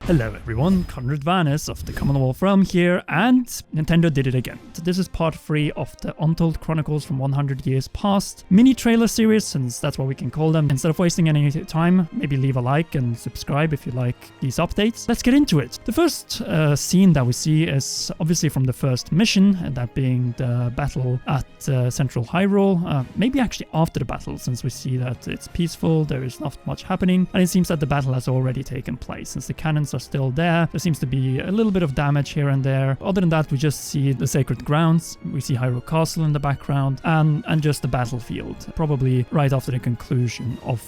Hello everyone, Conrad Vanis of the Commonwealth Realm here, and Nintendo did it again. So this is part 3 of the Untold Chronicles from 100 Years Past mini-trailer series, since that's what we can call them. Instead of wasting any time, maybe leave a like and subscribe if you like these updates. Let's get into it. The first scene that we see is obviously from the first mission, that being the battle at Central Hyrule. Maybe actually after the battle, since we see that it's peaceful, there is not much happening, and it seems that the battle has already taken place. Since the cannons are still there seems to be a little bit of damage here and there. Other than that, we just see the sacred grounds, we see Hyrule Castle in the background, and just the battlefield, probably right after the conclusion of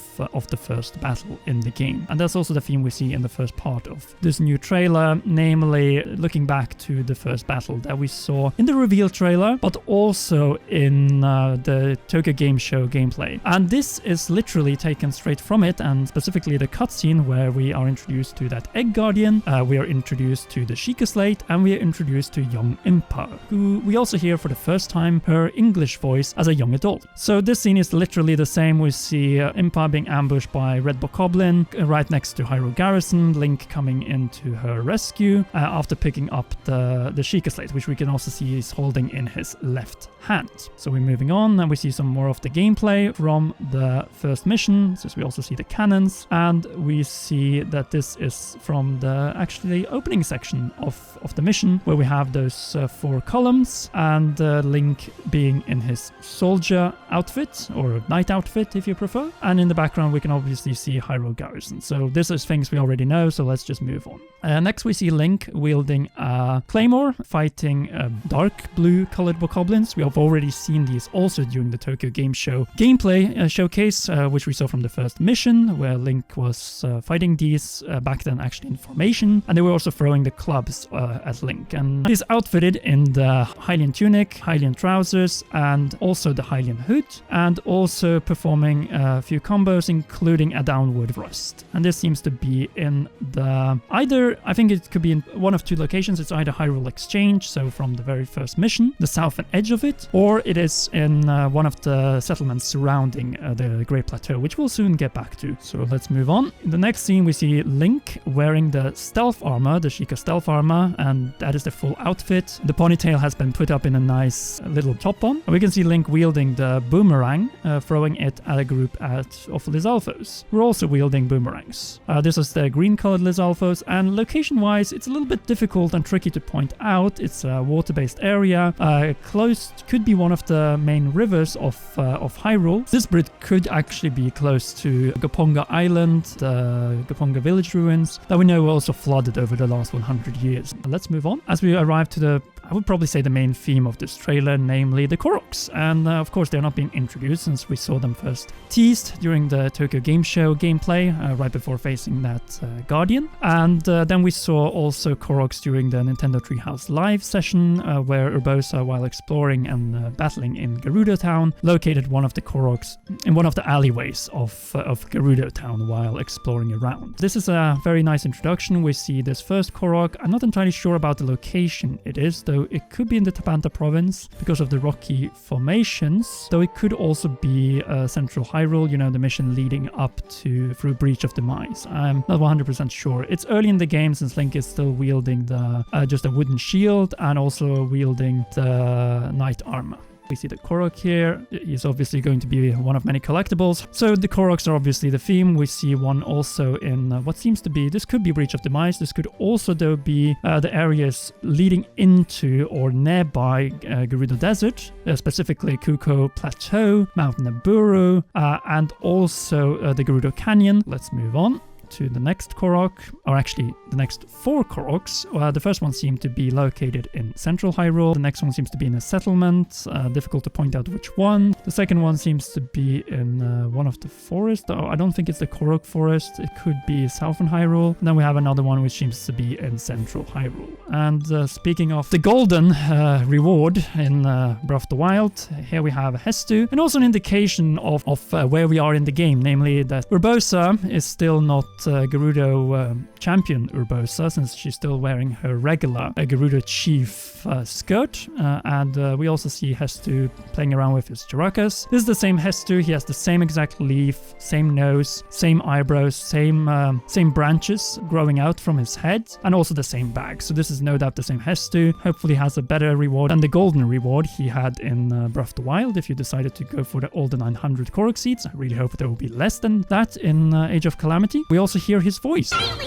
the first battle in the game. And that's also the theme we see in the first part of this new trailer, namely looking back to the first battle that we saw in the reveal trailer, but also in the Tokyo Game Show gameplay. And this is literally taken straight from it, and specifically the cutscene where we are introduced to that egg guardian, we are introduced to the Sheikah slate, and we are introduced to Young Impa, who we also hear for the first time her English voice as a young adult. So this scene is literally the same. We see Impa being ambushed by Red Bokoblin right next to Hyrule Garrison, Link coming into her rescue after picking up the Sheikah slate, which we can also see he's holding in his left hand. So we're moving on, and we see some more of the gameplay from the first mission, since we also see the cannons, and we see that this is from the actually opening section of the mission, where we have those 4 columns, and Link being in his soldier outfit, or knight outfit if you prefer, and in the background we can obviously see Hyrule Garrison. So this is things we already know, so let's just move on. Next we see Link wielding a claymore, fighting dark blue colored bokoblins. We have already seen these also during the Tokyo Game Show gameplay showcase, which we saw from the first mission, where Link was fighting these back then actually in formation, and they were also throwing the clubs at Link. And he's outfitted in the Hylian tunic, Hylian trousers, and also the Hylian hood, and also performing a few combos, including a downward thrust. And this seems to be in the I think it could be in one of 2 locations. It's either Hyrule Exchange, so from the very first mission, the southern edge of it, or it is in one of the settlements surrounding the Great Plateau, which we'll soon get back to. So let's move on. In the next scene, we see Link wearing the stealth armor, the Sheikah stealth armor, and that is the full outfit. The ponytail has been put up in a nice little top on. And we can see Link wielding the boomerang, throwing it at a group of Lizalfos. We're also wielding boomerangs. This is the green colored Lizalfos, and location-wise, it's a little bit difficult and tricky to point out. It's a water-based area, close, could be one of the main rivers of Hyrule. This bridge could actually be close to Goponga Island, the Goponga village ruins, that we know were also flooded over the last 100 years. Let's move on. As we arrive to I would probably say the main theme of this trailer, namely the Koroks. And of course they're not being introduced, since we saw them first teased during the Tokyo Game Show gameplay, right before facing that Guardian. And then we saw also Koroks during the Nintendo Treehouse Live session, where Urbosa, while exploring and battling in Gerudo Town, located one of the Koroks in one of the alleyways of Gerudo Town while exploring around. This is a very nice introduction. We see this first Korok. I'm not entirely sure about the location it is, though it could be in the Tabanta province because of the rocky formations, though it could also be Central Hyrule, you know, the mission leading up to through Breach of Demise. I'm not 100% sure. It's early in the game, since Link is still wielding the just a wooden shield and also wielding the knight armor. We see the Korok here. He's obviously going to be one of many collectibles. So the Koroks are obviously the theme. We see one also in what seems to be, this could be Breach of Demise. This could also though be the areas leading into or nearby Gerudo Desert, specifically Kuko Plateau, Mount Naburu, and also the Gerudo Canyon. Let's move on to the next Korok, or actually the next 4 Koroks. The first one seemed to be located in Central Hyrule. The next one seems to be in a settlement. Difficult to point out which one. The second one seems to be in one of the forests. Oh, I don't think it's the Korok Forest. It could be Southern Hyrule. And then we have another one which seems to be in Central Hyrule. And speaking of the golden reward in Breath of the Wild, here we have Hestu, and also an indication of where we are in the game, namely that Urbosa is still not Gerudo champion Urbosa, since she's still wearing her regular Gerudo chief skirt. And we also see Hestu playing around with his Charakas. This is the same Hestu. He has the same exact leaf, same nose, same eyebrows, same branches growing out from his head, and also the same bag. So this is no doubt the same Hestu. Hopefully has a better reward than the golden reward he had in Breath of the Wild if you decided to go for all the 900 Korok seeds. I really hope there will be less than that in Age of Calamity. We also hear his voice. Finally!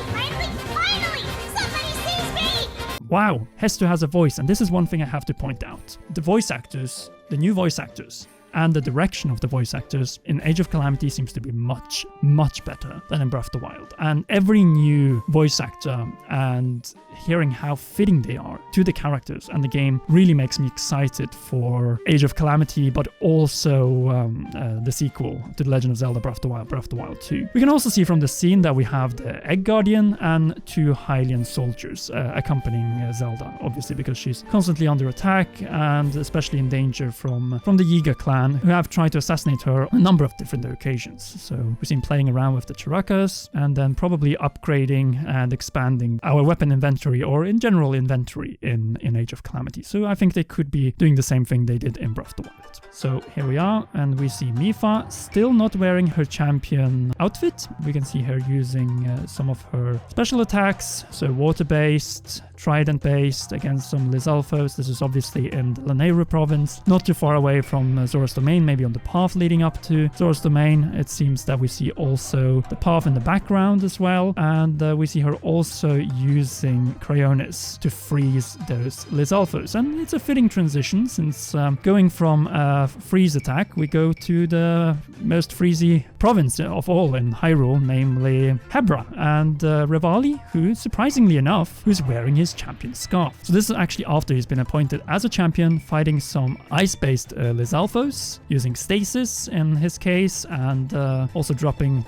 Somebody sees me! Wow, Hestu has a voice, and this is one thing I have to point out. The voice actors, the new voice actors, and the direction of the voice actors in Age of Calamity seems to be much, much better than in Breath of the Wild. And every new voice actor and hearing how fitting they are to the characters and the game really makes me excited for Age of Calamity, but also the sequel to The Legend of Zelda Breath of the Wild 2. We can also see from the scene that we have the Egg Guardian and 2 Hylian soldiers accompanying Zelda, obviously because she's constantly under attack and especially in danger from the Yiga clan, who have tried to assassinate her on a number of different occasions. So we've seen playing around with the Charakas and then probably upgrading and expanding our weapon inventory or in general inventory in Age of Calamity. So I think they could be doing the same thing they did in Breath of the Wild. So here we are, and we see Mipha still not wearing her champion outfit. We can see her using some of her special attacks, so water-based, trident-based against some Lizalfos. This is obviously in the Lanayru province, not too far away from Zora's Domain, maybe on the path leading up to Zora's Domain. It seems that we see also the path in the background as well, and we see her also using Cryonis to freeze those Lizalfos. And it's a fitting transition, since going from a freeze attack, we go to the most freezy province of all in Hyrule, namely Hebra, and Revali, who, surprisingly enough, who's wearing his champion scarf. So this is actually after he's been appointed as a champion, fighting some ice-based Lizalfos, using stasis in his case, and also dropping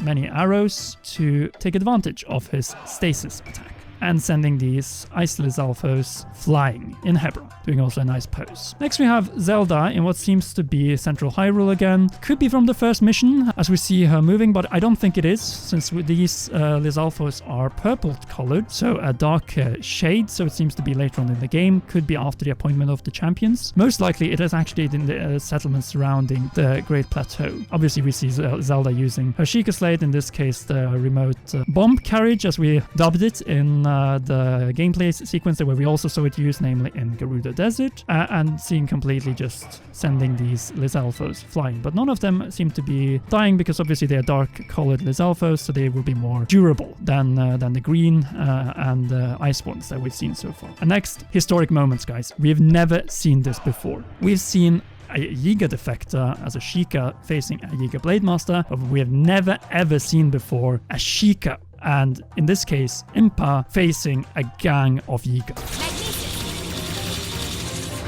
many arrows to take advantage of his stasis attack, and sending these Ice Lizalfos flying in Hebra, doing also a nice pose. Next we have Zelda in what seems to be Central Hyrule again. Could be from the first mission, as we see her moving, but I don't think it is, since these Lizalfos are purple colored, so a dark shade, so it seems to be later on in the game. Could be after the appointment of the champions. Most likely it is actually in the settlements surrounding the Great Plateau. Obviously we see Zelda using her Sheikah Slate, in this case the remote bomb carriage, as we dubbed it in the gameplay sequence where we also saw it used, namely in Gerudo Desert, and seeing completely just sending these Lizalfos flying. But none of them seem to be dying, because obviously they are dark-colored Lizalfos, so they will be more durable than the green and ice ones that we've seen so far. And next, historic moments, guys. We've never seen this before. We've seen a Yiga defector as a Sheikah facing a Yiga Blade Master, but we have never ever seen before a Sheikah, and in this case Impa, facing a gang of Yiga.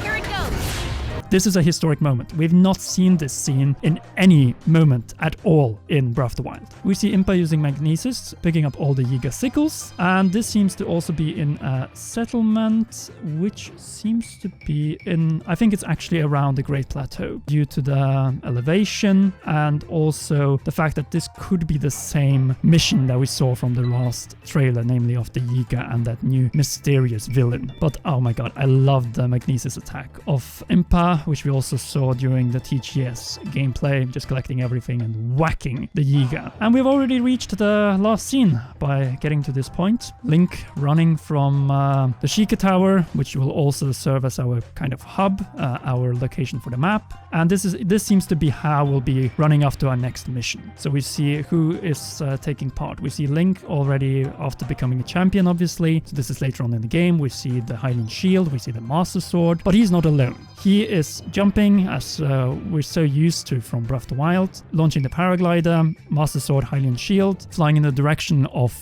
Here it goes. This is a historic moment. We've not seen this scene in any moment at all in Breath of the Wild. We see Impa using Magnesis, picking up all the Yiga sickles, and this seems to also be in a settlement, which seems to be in, I think it's actually around the Great Plateau, due to the elevation and also the fact that this could be the same mission that we saw from the last trailer, namely of the Yiga and that new mysterious villain. But oh my god, I love the Magnesis attack of Impa, which we also saw during the TGS gameplay, just collecting everything and whacking the Yiga. And we've already reached the last scene by getting to this point. Link running from the Sheikah Tower, which will also serve as our kind of hub, our location for the map. And this seems to be how we'll be running after our next mission. So we see who is taking part. We see Link already after becoming a champion, obviously. So this is later on in the game. We see the Hylian Shield, we see the Master Sword, but he's not alone. He is jumping, as we're so used to from Breath of the Wild, launching the Paraglider, Master Sword, Hylian Shield, flying in the direction of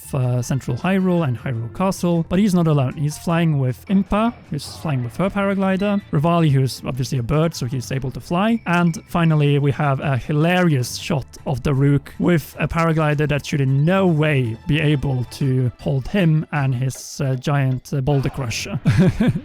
Central Hyrule and Hyrule Castle. But he's not alone. He's flying with Impa, who's flying with her Paraglider, Revali, who's obviously a bird, so he's able to fly, and finally we have a hilarious shot of Daruk with a Paraglider that should in no way be able to hold him and his giant boulder crusher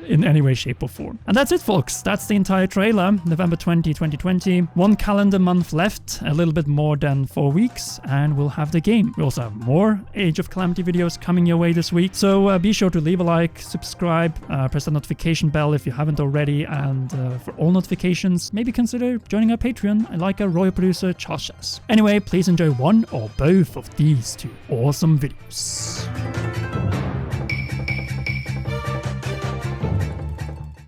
in any way, shape or form. And that's it, folks. That's the entire trailer, November 20, 2020. 1 calendar month left, a little bit more than 4 weeks, and we'll have the game. We also have more Age of Calamity videos coming your way this week, so be sure to leave a like, subscribe, press the notification bell if you haven't already, and for all notifications, maybe consider joining our Patreon like our royal producer Charles says. Anyway, please enjoy one or both of these two awesome videos.